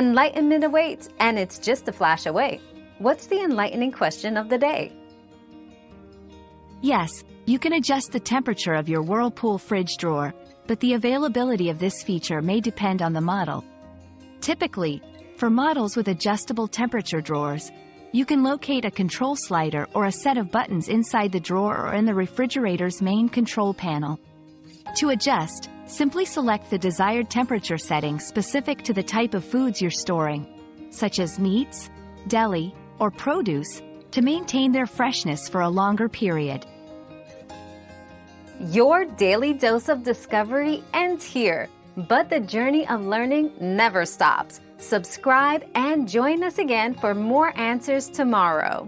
Enlightenment awaits, and it's just a flash away. What's the enlightening question of the day? Yes, you can adjust the temperature of your Whirlpool fridge drawer, but the availability of this feature may depend on the model. Typically, for models with adjustable temperature drawers, you can locate a control slider or a set of buttons inside the drawer or in the refrigerator's main control panel. To adjust, simply select the desired temperature setting specific to the type of foods you're storing, such as meats, deli, or produce, to maintain their freshness for a longer period. Your daily dose of discovery ends here, but the journey of learning never stops. Subscribe and join us again for more answers tomorrow.